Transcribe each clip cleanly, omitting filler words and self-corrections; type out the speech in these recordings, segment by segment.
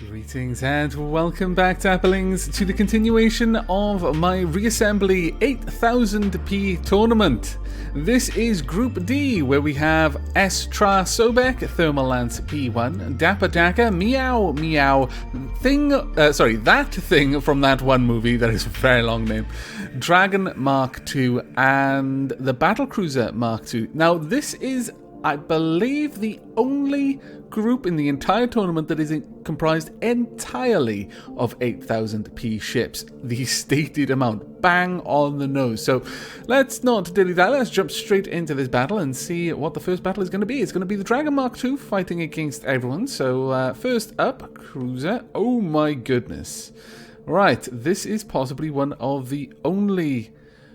Greetings and welcome back, Tapplings, to the continuation of my Reassembly 8000p tournament. This is Group D, where we have Estra Sobek, Thermal Lance P1, Dapper Daka, Meow Meow, that thing from that one movie, that is a very long name, Dragon Mark II, and the Battlecruiser Mark II. Now, this is, I believe, the only group in the entire tournament that is comprised entirely of 8000p ships. The stated amount, bang on the nose. So let's not dilly dally, let's jump straight into this battle and see what the first battle is going to be. It's going to be the Dragon Mark II fighting against everyone. So first up, Cruiser. Oh my goodness. Right, this is possibly one of the only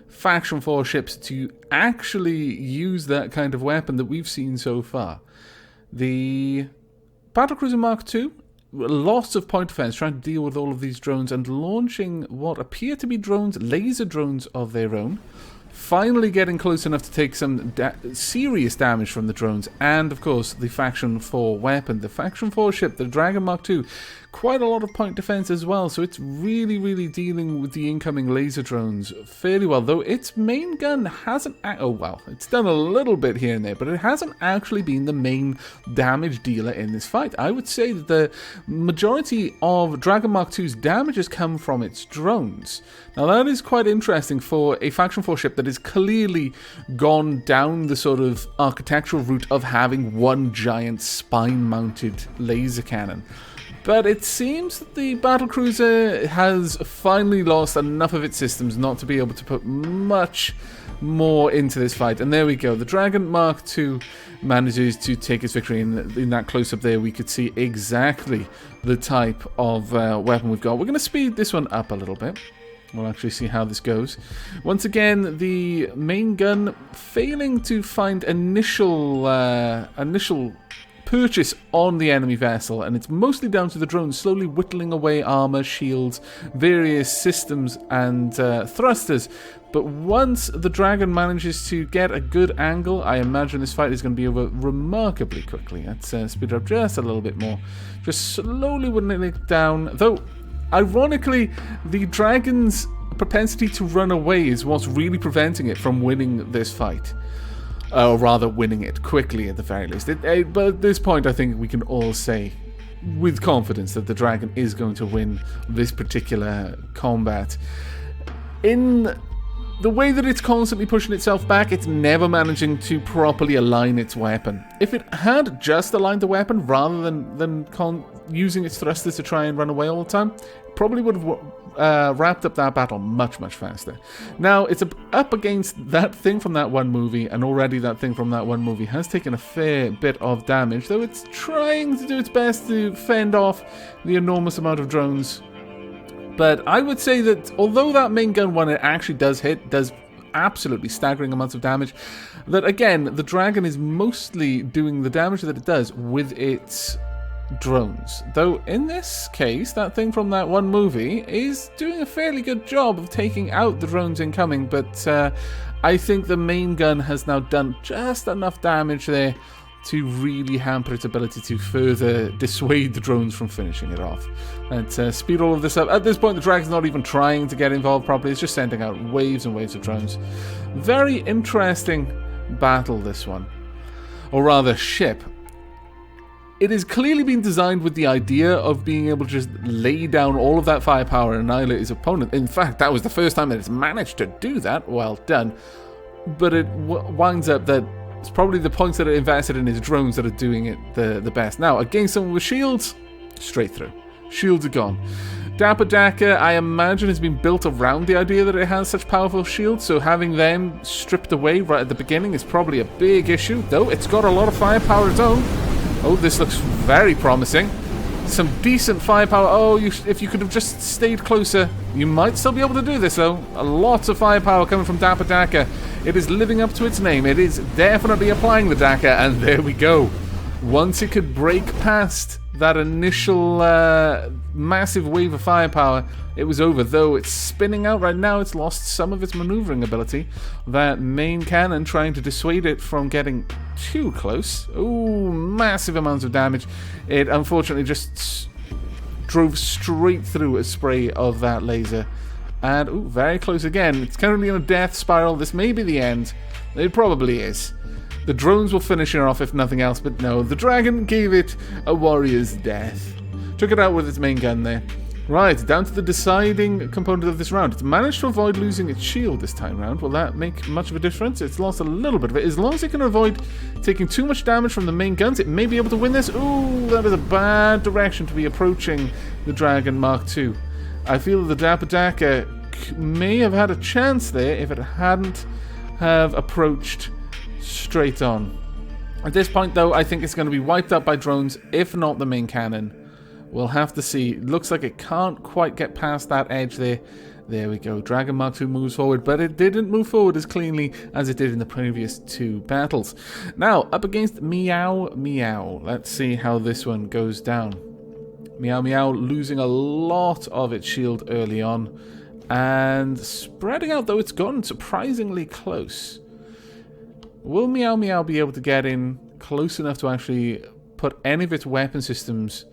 Faction 4 ships to actually use that kind of weapon that we've seen so far. The Battlecruiser Mark II, lots of point defense, trying to deal with all of these drones and launching what appear to be drones, laser drones of their own. Finally getting close enough to take some serious damage from the drones, and of course the Faction 4 weapon, the Faction 4 ship, the Dragon Mark II, quite a lot of point defense as well, so it's really dealing with the incoming laser drones fairly well, though its main gun hasn't, it's done a little bit here and there, but it hasn't actually been the main damage dealer in this fight. I would say that the majority of Dragon Mark II's damage has come from its drones. Now that is quite interesting for a Faction 4 ship that has clearly gone down the sort of architectural route of having one giant spine-mounted laser cannon. But it seems that the Battlecruiser has finally lost enough of its systems not to be able to put much more into this fight. And there we go. The Dragon Mark II manages to take its victory. In that close-up there, we could see exactly the type of weapon we've got. We're going to speed this one up a little bit. We'll actually see how this goes. Once again, the main gun failing to find initial purchase on the enemy vessel, and it's mostly down to the drones slowly whittling away armor, shields, various systems and thrusters. But once the dragon manages to get a good angle, I imagine this fight is going to be over remarkably quickly. Let's speed it up just a little bit more. Just slowly whittling it down, though ironically the dragon's propensity to run away is what's really preventing it from winning this fight. Or rather, winning it quickly at the very least. But at this point, I think we can all say with confidence that the dragon is going to win this particular combat. In the way that it's constantly pushing itself back, it's never managing to properly align its weapon. If it had just aligned the weapon rather than using its thrusters to try and run away all the time, it probably would have wrapped up that battle much faster. Now, it's up against that thing from that one movie, and already that thing from that one movie has taken a fair bit of damage, though it's trying to do its best to fend off the enormous amount of drones. But I would say that although that main gun, when it actually does hit, does absolutely staggering amounts of damage, that again, the dragon is mostly doing the damage that it does with its drones. Though in this case, that thing from that one movie is doing a fairly good job of taking out the drones incoming, but I think the main gun has now done just enough damage there to really hamper its ability to further dissuade the drones from finishing it off. Let's speed all of this up. At this point, the dragon's not even trying to get involved properly. It's just sending out waves and waves of drones. Very interesting battle, this one. Or rather, ship. It has clearly been designed with the idea of being able to just lay down all of that firepower and annihilate his opponent. In fact, that was the first time that it's managed to do that. Well done. But it winds up that it's probably the points that are invested in his drones that are doing it the best. Now, against someone with shields, straight through. Shields are gone. Dapper Daka, I imagine, has been built around the idea that it has such powerful shields, so having them stripped away right at the beginning is probably a big issue, though it's got a lot of firepower of its own. Oh, this looks very promising. Some decent firepower. Oh, if you could have just stayed closer, you might still be able to do this, though. A lot of firepower coming from Dapper Daka. It is living up to its name. It is definitely applying the Daka, and there we go. Once it could break past that initial massive wave of firepower, it was over. Though it's spinning out right now, it's lost some of its maneuvering ability. That main cannon trying to dissuade it from getting too close. Ooh, massive amounts of damage. It unfortunately just drove straight through a spray of that laser. And, ooh, very close again. It's currently in a death spiral. This may be the end. It probably is. The drones will finish it off if nothing else, but no. The dragon gave it a warrior's death. Took it out with its main gun there. Right, down to the deciding component of this round. It's managed to avoid losing its shield this time round. Will that make much of a difference? It's lost a little bit of it. As long as it can avoid taking too much damage from the main guns, it may be able to win this. Ooh, that is a bad direction to be approaching the Dragon Mark II. I feel the Dapper Daka may have had a chance there if it hadn't have approached straight on. At this point, though, I think it's going to be wiped out by drones, if not the main cannon. We'll have to see. It looks like it can't quite get past that edge there. There we go. Dragon Mark II moves forward, but it didn't move forward as cleanly as it did in the previous two battles. Now, up against Meow Meow. Let's see how this one goes down. Meow Meow losing a lot of its shield early on, and spreading out, though it's gotten surprisingly close. Will Meow Meow be able to get in close enough to actually put any of its weapon systems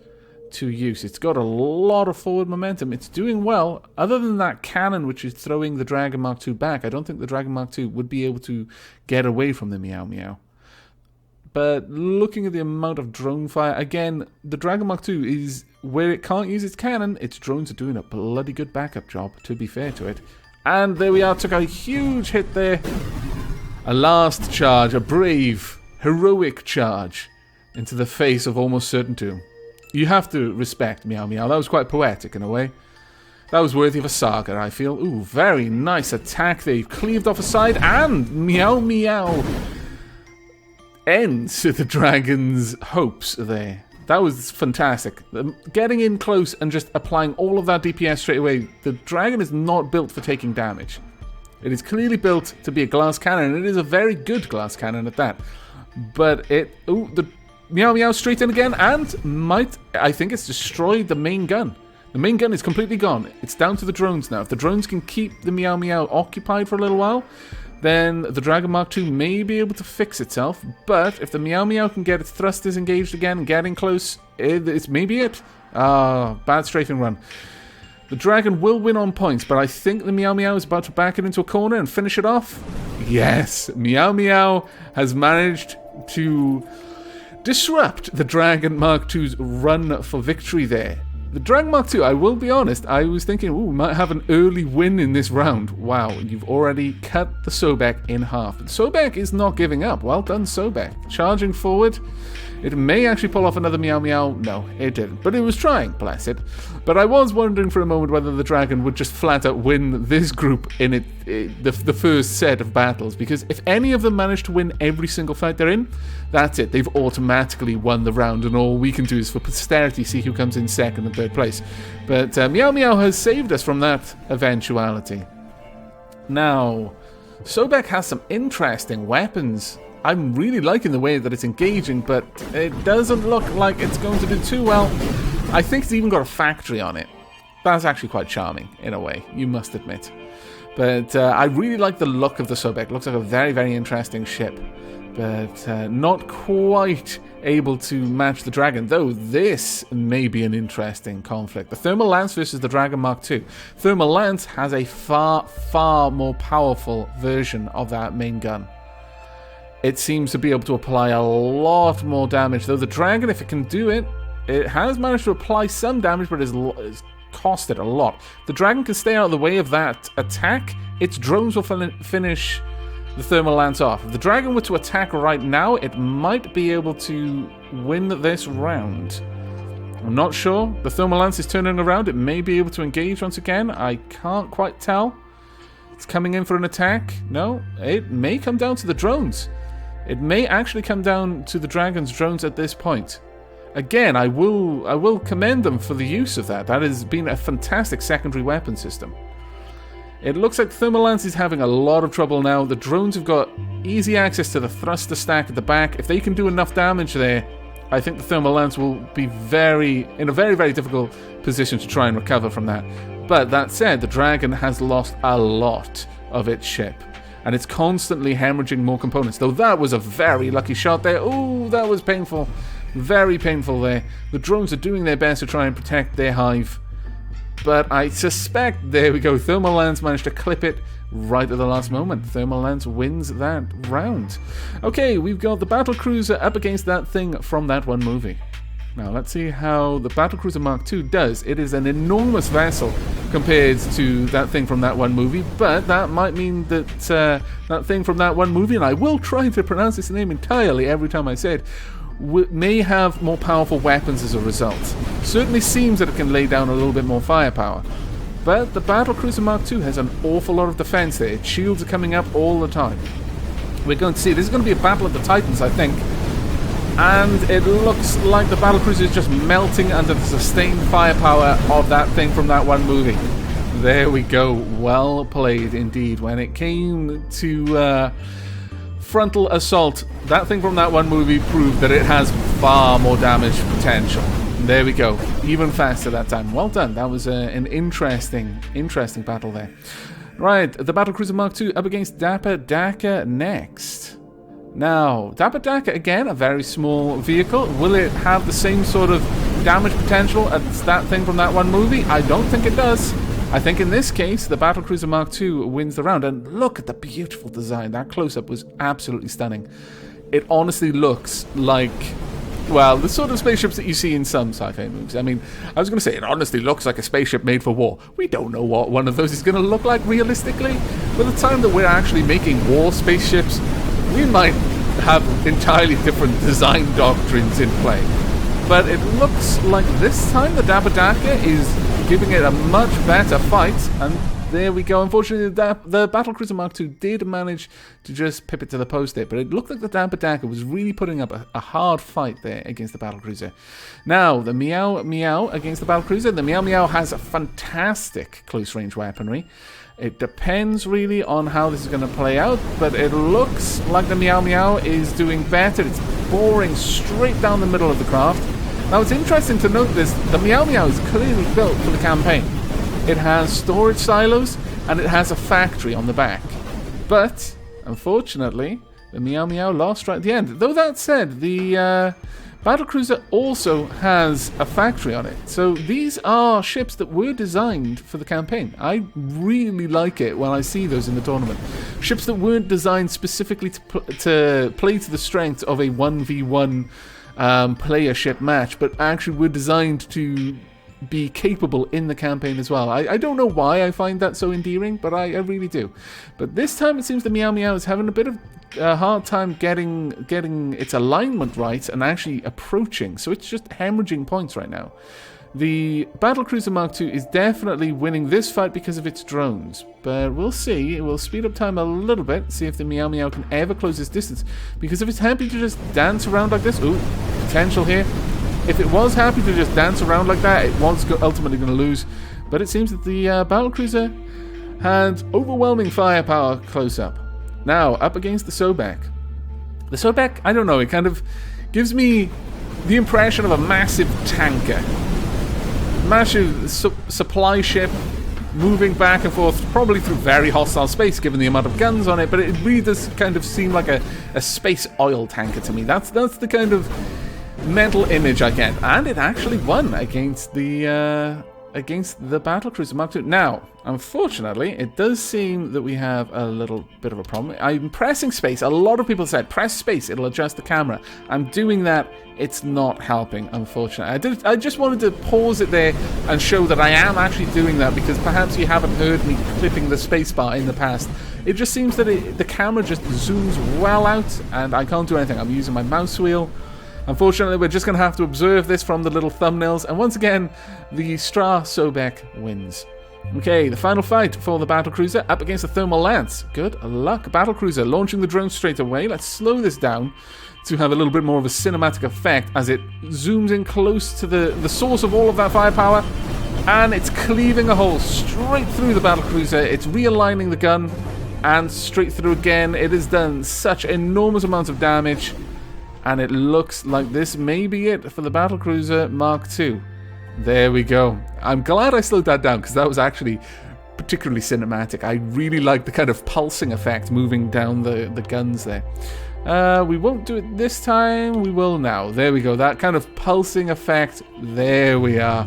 to use? It's got a lot of forward momentum. It's doing well. Other than that cannon, which is throwing the Dragon Mark II back, I don't think the Dragon Mark II would be able to get away from the Meow Meow. But looking at the amount of drone fire, again, the Dragon Mark II is where it can't use its cannon. Its drones are doing a bloody good backup job, to be fair to it. And there we are, took a huge hit there. A last charge, a brave, heroic charge into the face of almost certain doom. You have to respect Meow Meow. That was quite poetic in a way. That was worthy of a saga, I feel. Ooh, very nice attack. They've cleaved off a side, and Meow Meow ends the dragon's hopes there. That was fantastic. Getting in close and just applying all of that DPS straight away. The dragon is not built for taking damage. It is clearly built to be a glass cannon, and it is a very good glass cannon at that. But it... Ooh, the Meow Meow straight in again, and might... I think it's destroyed the main gun. The main gun is completely gone. It's down to the drones now. If the drones can keep the Meow Meow occupied for a little while, then the Dragon Mark II may be able to fix itself. But if the Meow Meow can get its thrusters engaged again and getting close, it's maybe it. Bad strafing run. The dragon will win on points, but I think the Meow Meow is about to back it into a corner and finish it off. Yes, Meow Meow has managed to disrupt the Dragon Mark II's run for victory there. The Dragon Mark II, I will be honest, I was thinking, ooh, we might have an early win in this round. Wow, you've already cut the Sobek in half. But Sobek is not giving up. Well done, Sobek. Charging forward. It may actually pull off another Meow Meow. No, it didn't. But it was trying, bless it. But I was wondering for a moment whether the dragon would just flat out win this group in the first set of battles. Because if any of them manage to win every single fight they're in, that's it. They've automatically won the round, and all we can do is for posterity see who comes in second and third place. But Meow Meow has saved us from that eventuality. Now, Sobek has some interesting weapons. I'm really liking the way that it's engaging, but it doesn't look like it's going to do too well. I think it's even got a factory on it. That's actually quite charming, in a way, you must admit. But I really like the look of the Sobek. It looks like a very, very interesting ship. But not quite able to match the dragon, though this may be an interesting conflict. The Thermal Lance versus the Dragon Mark II. Thermal Lance has a far, far more powerful version of that main gun. It seems to be able to apply a lot more damage, though the dragon, if it can do it, it has managed to apply some damage, but it's cost it a lot. The dragon can stay out of the way of that attack. Its drones will finish the Thermal Lance off. If the dragon were to attack right now, it might be able to win this round. I'm not sure. The Thermal Lance is turning around. It may be able to engage once again. I can't quite tell. It's coming in for an attack. No, it may come down to the drones. It may actually come down to the dragon's drones at this point. Again, I will commend them for the use of that. That has been a fantastic secondary weapon system. It looks like Thermal Lance is having a lot of trouble now. The drones have got easy access to the thruster stack at the back. If they can do enough damage there, I think the Thermal Lance will be in a very, very difficult position to try and recover from that. But that said, the dragon has lost a lot of its ship. And it's constantly hemorrhaging more components. Though that was a very lucky shot there. Ooh, that was painful. Very painful there. The drones are doing their best to try and protect their hive. But I suspect, there we go, Thermal Lance managed to clip it right at the last moment. Thermal Lance wins that round. Okay, we've got the Battlecruiser up against that thing from that one movie. Now, let's see how the Battlecruiser Mark II does. It is an enormous vessel compared to that thing from that one movie, but that might mean that that thing from that one movie, and I will try to pronounce its name entirely every time I say it, may have more powerful weapons as a result. Certainly seems that it can lay down a little bit more firepower. But the Battlecruiser Mark II has an awful lot of defense there. Its shields are coming up all the time. We're going to see, this is going to be a battle of the Titans, I think. And it looks like the Battlecruiser is just melting under the sustained firepower of that thing from that one movie. There we go. Well played indeed. When it came to frontal assault, that thing from that one movie proved that it has far more damage potential. There we go. Even faster that time. Well done. That was an interesting battle there. Right, the Battlecruiser Mark II up against Dapper Daka next. Now, Dapper Daka, again, a very small vehicle. Will it have the same sort of damage potential as that thing from that one movie? I don't think it does. I think in this case, the Battlecruiser Mark II wins the round. And look at the beautiful design. That close-up was absolutely stunning. It honestly looks like, well, the sort of spaceships that you see in some sci-fi movies. I mean, I was going to say, it honestly looks like a spaceship made for war. We don't know what one of those is going to look like realistically. By the time that we're actually making war spaceships, we might have entirely different design doctrines in play. But it looks like this time the Dapper Daka is giving it a much better fight. And there we go. Unfortunately, the Battlecruiser Mark II did manage to just pip it to the post there. But it looked like the Dapper Daka was really putting up a hard fight there against the Battlecruiser. Now, the Meow Meow against the Battlecruiser. The Meow Meow has a fantastic close-range weaponry. It depends really on how this is going to play out, but it looks like the Meow Meow is doing better. It's boring straight down the middle of the craft. Now, it's interesting to note this. The Meow Meow is clearly built for the campaign. It has storage silos, and it has a factory on the back. But, unfortunately, the Meow Meow lost right at the end. Though that said, the Battlecruiser also has a factory on it. So these are ships that were designed for the campaign. I really like it when I see those in the tournament. Ships that weren't designed specifically to play to the strength of a 1v1 player ship match, but actually were designed to be capable in the campaign as well. I don't know why I find that so endearing, but I really do. But this time it seems the Meow Meow is having a bit of a hard time getting its alignment right and actually approaching, so it's just hemorrhaging points right now. The Battlecruiser Mark II is definitely winning this fight because of its drones, but we'll see. It will speed up time a little bit, see if the Meow Meow can ever close this distance, because if it's happy to just dance around like this, ooh, potential here. If it was happy to just dance around like that, it was ultimately going to lose, but it seems that the Battlecruiser had overwhelming firepower close up. Now, up against the Sobek. The Sobek, I don't know, it kind of gives me the impression of a massive tanker. Massive supply ship moving back and forth, probably through very hostile space given the amount of guns on it, but it really does kind of seem like a space oil tanker to me. That's the kind of mental image I get. And it actually won against the Battlecruiser Mark II. Now, unfortunately, it does seem that we have a little bit of a problem. I'm pressing space. A lot of people said, press space, it'll adjust the camera. I'm doing that. It's not helping, unfortunately. I just wanted to pause it there and show that I am actually doing that, because perhaps you haven't heard me clipping the spacebar in the past. It just seems that the camera just zooms well out, and I can't do anything. I'm using my mouse wheel. Unfortunately, we're just going to have to observe this from the little thumbnails, and once again, the Stra Sobek wins. Okay, the final fight for the Battlecruiser up against the Thermal Lance. Good luck, Battlecruiser, launching the drone straight away. Let's slow this down to have a little bit more of a cinematic effect as it zooms in close to the source of all of that firepower, and it's cleaving a hole straight through the Battlecruiser. It's realigning the gun, and straight through again. It has done such enormous amounts of damage. And it looks like this may be it for the Battlecruiser Mark II. There we go. I'm glad I slowed that down, because that was actually particularly cinematic. I really like the kind of pulsing effect moving down the guns there. We won't do it this time. We will now. There we go. That kind of pulsing effect. There we are.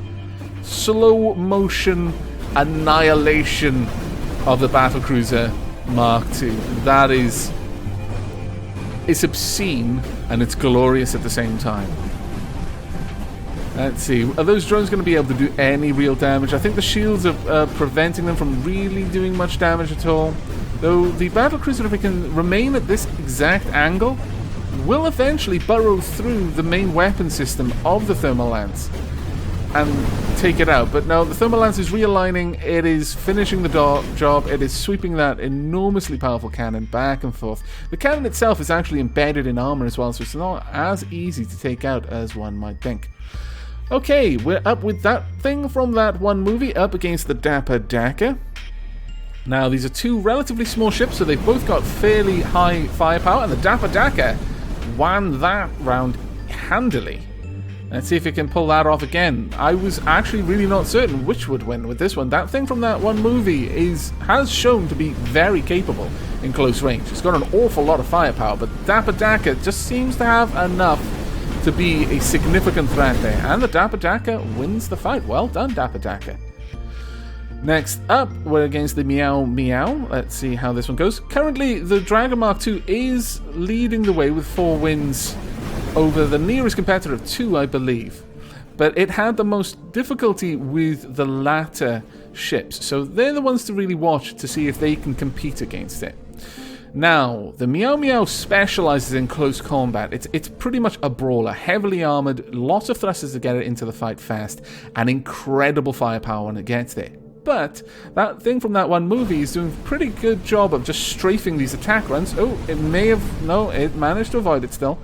Slow motion annihilation of the Battlecruiser Mark II. That is... It's obscene and it's glorious at the same time. Let's see. Are those drones going to be able to do any real damage? I think the shields are preventing them from really doing much damage at all. Though the Battlecruiser, if it can remain at this exact angle, will eventually burrow through the main weapon system of the Thermal Lance and take it out. But no, the Thermal Lance is realigning. It is finishing the job. It is sweeping that enormously powerful cannon back and forth. The cannon itself is actually embedded in armor as well, so it's not as easy to take out as one might think. Okay, we're up with that thing from that one movie, up against the Dapper Dakka. Now, these are two relatively small ships, so they've both got fairly high firepower, and the Dapper Dakka won that round handily. Let's see if it can pull that off again. I was actually really not certain which would win with this one. That thing from that one movie has shown to be very capable in close range. It's got an awful lot of firepower, but Dapper Dakka just seems to have enough to be a significant threat there. And the Dapper Dakka wins the fight. Well done, Dapper Dakka. Next up, we're against the Meow Meow. Let's see how this one goes. Currently, the Dragon Mark II is leading the way with 4 wins over the nearest competitor of 2, I believe. But it had the most difficulty with the latter ships. So they're the ones to really watch to see if they can compete against it. Now, the Meow Meow specializes in close combat. It's pretty much a brawler, heavily armored, lots of thrusters to get it into the fight fast, and incredible firepower when it gets there. But that thing from that one movie is doing a pretty good job of just strafing these attack runs. Oh, it managed to avoid it still.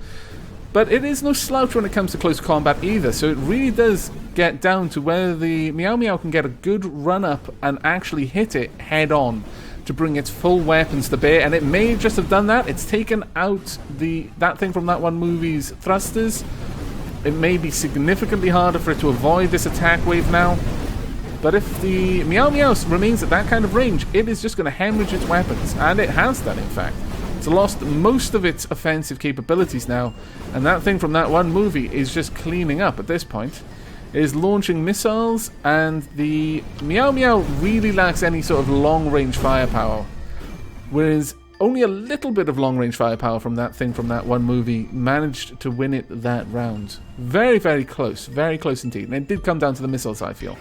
But it is no slouch when it comes to close combat either, so it really does get down to whether the Meow Meow can get a good run up and actually hit it head on to bring its full weapons to bear, and it may just have done that. It's taken out that thing from that one movie's thrusters. It may be significantly harder for it to avoid this attack wave now, but if the Meow Meow remains at that kind of range, it is just going to hemorrhage its weapons, and it has done, in fact. It's lost most of its offensive capabilities now, and that thing from that one movie is just cleaning up at this point. It is launching missiles, and the Meow Meow really lacks any sort of long-range firepower, whereas only a little bit of long-range firepower from that thing from that one movie managed to win it that round. Very, very close indeed, and it did come down to the missiles, I feel.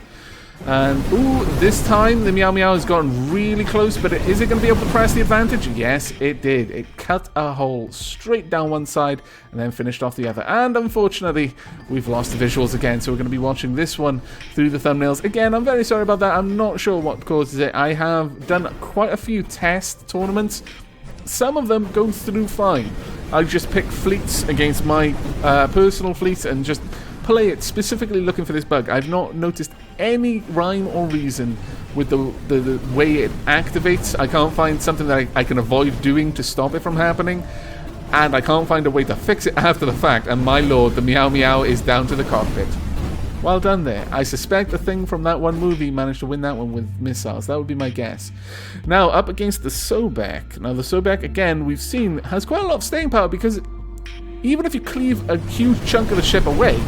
And, ooh, this time the Meow Meow has gotten really close, but is it going to be able to press the advantage? Yes, it did. It cut a hole straight down one side and then finished off the other. And unfortunately, we've lost the visuals again, so we're going to be watching this one through the thumbnails. Again, I'm very sorry about that. I'm not sure what causes it. I have done quite a few test tournaments. Some of them go through fine. I just pick fleets against my personal fleet and just play it specifically looking for this bug. I've not noticed any rhyme or reason with the way it activates. I can't find something that I can avoid doing to stop it from happening, and I can't find a way to fix it after the fact, and my lord, the Meow Meow is down to the cockpit. Well done there. I suspect the thing from that one movie managed to win that one with missiles. That would be my guess. Now, up against the Sobek. Now, the Sobek, again, we've seen, has quite a lot of staying power, because even if you cleave a huge chunk of the ship away,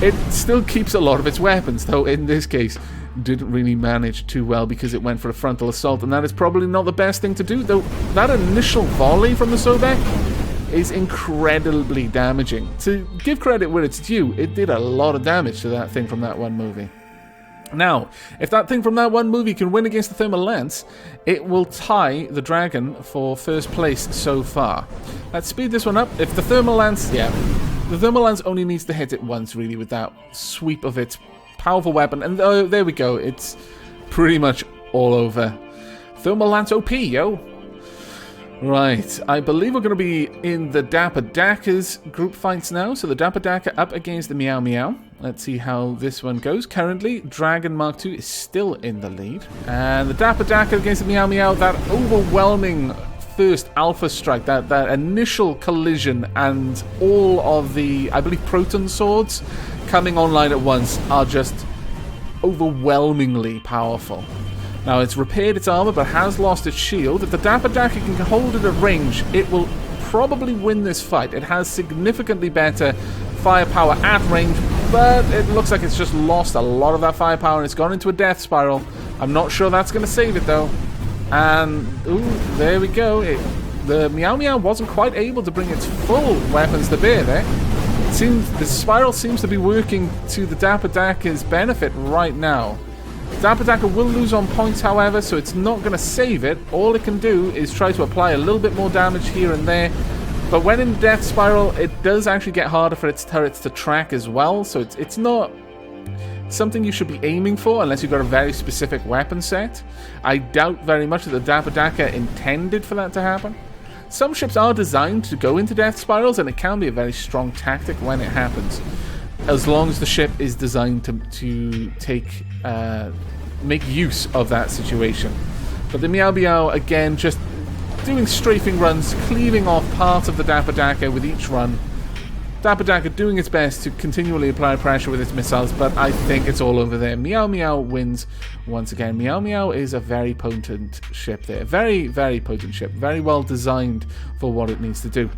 it still keeps a lot of its weapons, though in this case didn't really manage too well because it went for a frontal assault, and that is probably not the best thing to do, though that initial volley from the Sobek is incredibly damaging. To give credit where it's due, it did a lot of damage to that thing from that one movie. Now, if that thing from that one movie can win against the Thermal Lance, it will tie the Dragon for first place so far. Let's speed this one up. If the Thermal Lance, the Thermal Lance only needs to hit it once, really, with that sweep of its powerful weapon. And there we go. It's pretty much all over. Thermal Lance OP, yo. Right, I believe we're going to be in the Dapper Dakka's group fights now. So the Dapper Dakka up against the Meow Meow. Let's see how this one goes. Currently, Dragon Mark II is still in the lead. And the Dapper Dakka against the Meow Meow, that overwhelming first Alpha Strike, that initial collision, and all of the, I believe, Proton Swords coming online at once are just overwhelmingly powerful. Now, it's repaired its armor, but has lost its shield. If the Dapper Dakka can hold it at range, it will probably win this fight. It has significantly better firepower at range, but it looks like it's just lost a lot of that firepower and it's gone into a death spiral. I'm not sure that's going to save it though. And, ooh, there we go. The Meow Meow wasn't quite able to bring its full weapons to bear there. The spiral seems to be working to the Dapper Daka's benefit right now. Dapper Daka will lose on points, however, so it's not going to save it. All it can do is try to apply a little bit more damage here and there. But when in Death Spiral, it does actually get harder for its turrets to track as well, so it's not something you should be aiming for unless you've got a very specific weapon set. I doubt very much that the Dapper Daka intended for that to happen. Some ships are designed to go into death spirals, and it can be a very strong tactic when it happens, as long as the ship is designed to make use of that situation. But the Meow Meow, again, just doing strafing runs, cleaving off part of the Dapper Daka with each run. Dapper Daka doing its best to continually apply pressure with its missiles, but I think it's all over there. Meow Meow wins once again. Meow Meow is a very potent ship there. Very, very potent ship. Very well designed for what it needs to do.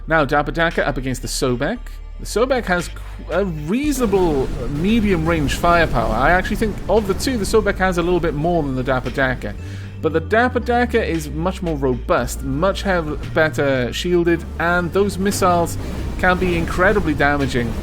Now, Dapper Daka up against the Sobek. The Sobek has a reasonable medium-range firepower. I actually think of the two, the Sobek has a little bit more than the Dapper Daka. But the Dapper Daka is much more robust, much better shielded, and those missiles can be incredibly damaging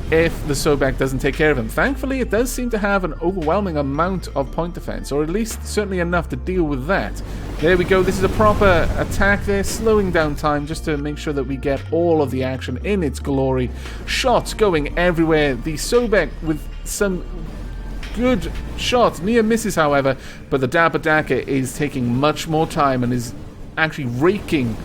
if the Sobek doesn't take care of them. Thankfully, it does seem to have an overwhelming amount of point defense, or at least certainly enough to deal with that. There we go. This is a proper attack there, slowing down time just to make sure that we get all of the action in its glory. Shots going everywhere. The Sobek with some good shots, near misses however, but the Dapper Daka is taking much more time and is actually raking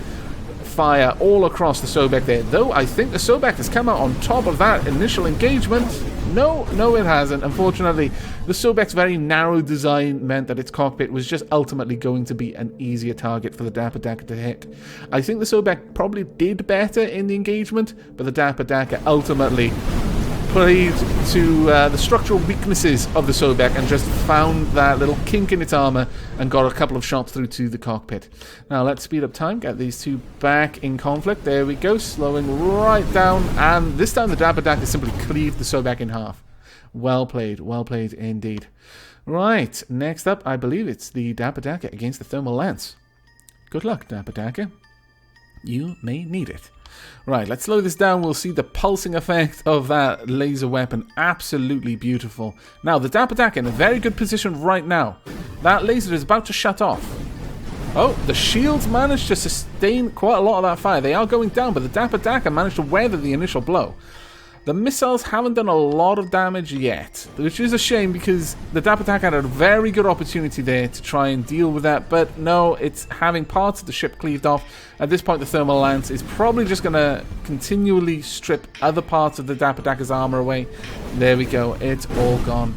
fire all across the Sobek there. Though I think the Sobek has come out on top of that initial engagement. No, it hasn't. Unfortunately, the Sobek's very narrow design meant that its cockpit was just ultimately going to be an easier target for the Dapper Daka to hit. I think the Sobek probably did better in the engagement, but the Dapper Daka ultimately played to the structural weaknesses of the Sobek and just found that little kink in its armor and got a couple of shots through to the cockpit. Now let's speed up time, get these two back in conflict. There we go, slowing right down, and this time the Dapper Daka simply cleaved the Sobek in half. Well played indeed. Right, next up I believe it's the Dapper Daka against the Thermal Lance. Good luck, Dapper Daka. You may need it. Right, let's slow this down. We'll see the pulsing effect of that laser weapon. Absolutely beautiful. Now, the Dapper Daka in a very good position right now. That laser is about to shut off. Oh, the shields managed to sustain quite a lot of that fire. They are going down, but the Dapper Daka managed to weather the initial blow. The missiles haven't done a lot of damage yet, which is a shame because the Dapper Daka had a very good opportunity there to try and deal with that, but no, it's having parts of the ship cleaved off. At this point, the Thermal Lance is probably just going to continually strip other parts of the Dapper Daka's armor away. There we go, it's all gone.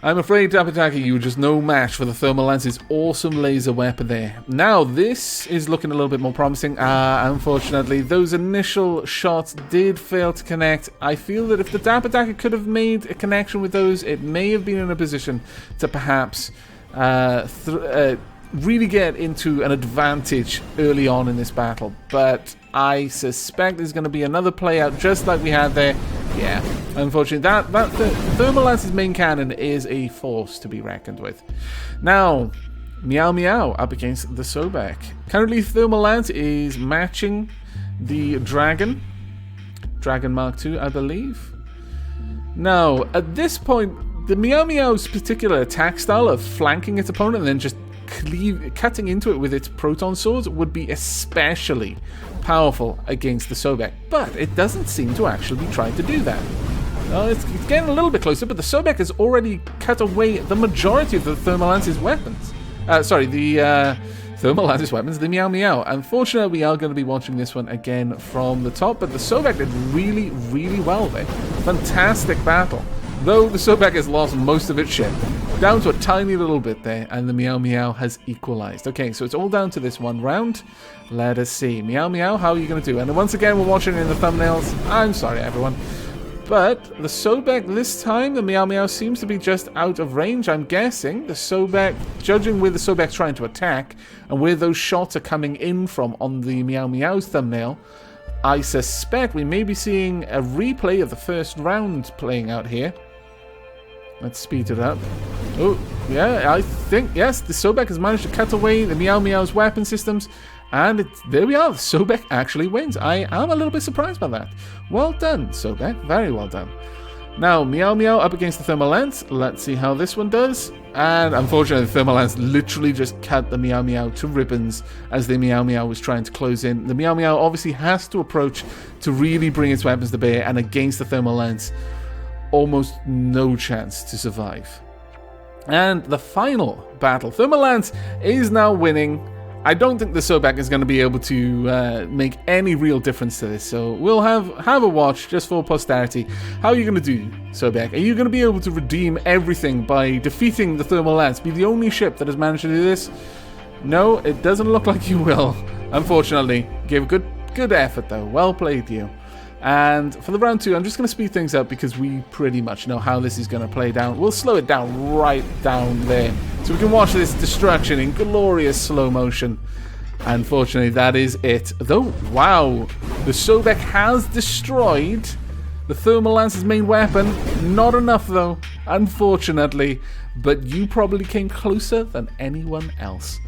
I'm afraid, Dapper Daka, you were just no match for the Thermal Lance's awesome laser weapon there. Now, this is looking a little bit more promising. Unfortunately, those initial shots did fail to connect. I feel that if the Dapper Daka could have made a connection with those, it may have been in a position to perhaps really get into an advantage early on in this battle. But I suspect there's going to be another play out just like we had there. Yeah, unfortunately, that Thermal Lance's main cannon is a force to be reckoned with. Now, Meow Meow up against the Sobek. Currently, Thermal Lance is matching the Dragon Mark II, I believe. Now, at this point, the Meow Meow's particular attack style of flanking its opponent and then just cutting into it with its proton swords would be especially powerful against the Sobek, but it doesn't seem to actually be trying to do that. It's getting a little bit closer, but the Sobek has already cut away the majority of the Thermal Lance's weapons. The Thermal Lance's weapons, the Meow Meow. Unfortunately, we are going to be watching this one again from the top, but the Sobek did really, really well there. Fantastic battle. Though the Sobek has lost most of its ship, down to a tiny little bit there, and the Meow Meow has equalized. Okay, so it's all down to this one round. Let us see. Meow Meow, how are you going to do? And once again, we're watching in the thumbnails. I'm sorry, everyone. But the Sobek this time, the Meow Meow seems to be just out of range, I'm guessing. The Sobek, judging where the Sobek's trying to attack, and where those shots are coming in from on the Meow Meow's thumbnail, I suspect we may be seeing a replay of the first round playing out here. Let's speed it up. Oh, yeah, I think, yes, the Sobek has managed to cut away the Meow Meow's weapon systems. And there we are, Sobek actually wins. I am a little bit surprised by that. Well done, Sobek, very well done. Now, Meow Meow up against the Thermal Lance. Let's see how this one does. And unfortunately, the Thermal Lance literally just cut the Meow Meow to ribbons as the Meow Meow was trying to close in. The Meow Meow obviously has to approach to really bring its weapons to bear, and against the Thermal Lance, almost no chance to survive. And the final battle, Thermal Lance is now winning. I don't think the Sobek is going to be able to make any real difference to this, so we'll have a watch just for posterity. How are you going to do, Sobek? Are you going to be able to redeem everything by defeating the Thermal Lance? Be the only ship that has managed to do this? No, it doesn't look like you will, unfortunately. Gave a good effort though. Well played, you. And for the round 2, I'm just going to speed things up because we pretty much know how this is going to play down. We'll slow it down right down there so we can watch this destruction in glorious slow motion. Unfortunately, that is it. Though, wow, the Sobek has destroyed the Thermal Lance's main weapon. Not enough, though, unfortunately. But you probably came closer than anyone else.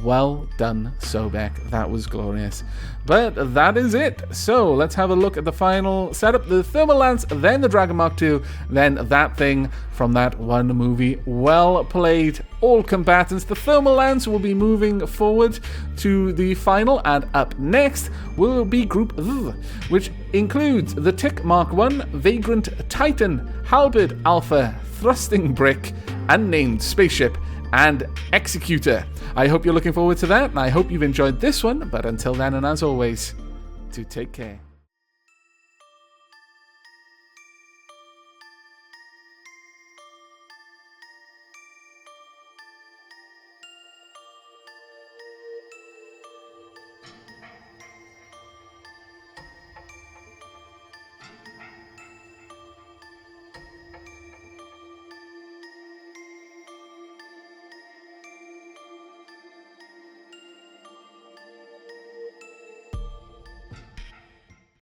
Well done, Sobek. That was glorious. But that is it. So let's have a look at the final setup. The Thermal Lance, then the Dragon Mark II, then that thing from that one movie. Well played, all combatants. The Thermal Lance will be moving forward to the final, and up next will be Group V, which includes the Tick Mark I, Vagrant Titan, Halberd Alpha, Thrusting Brick, Unnamed Spaceship, and Executor. I hope you're looking forward to that, and I hope you've enjoyed this one, but until then and as always, do take care.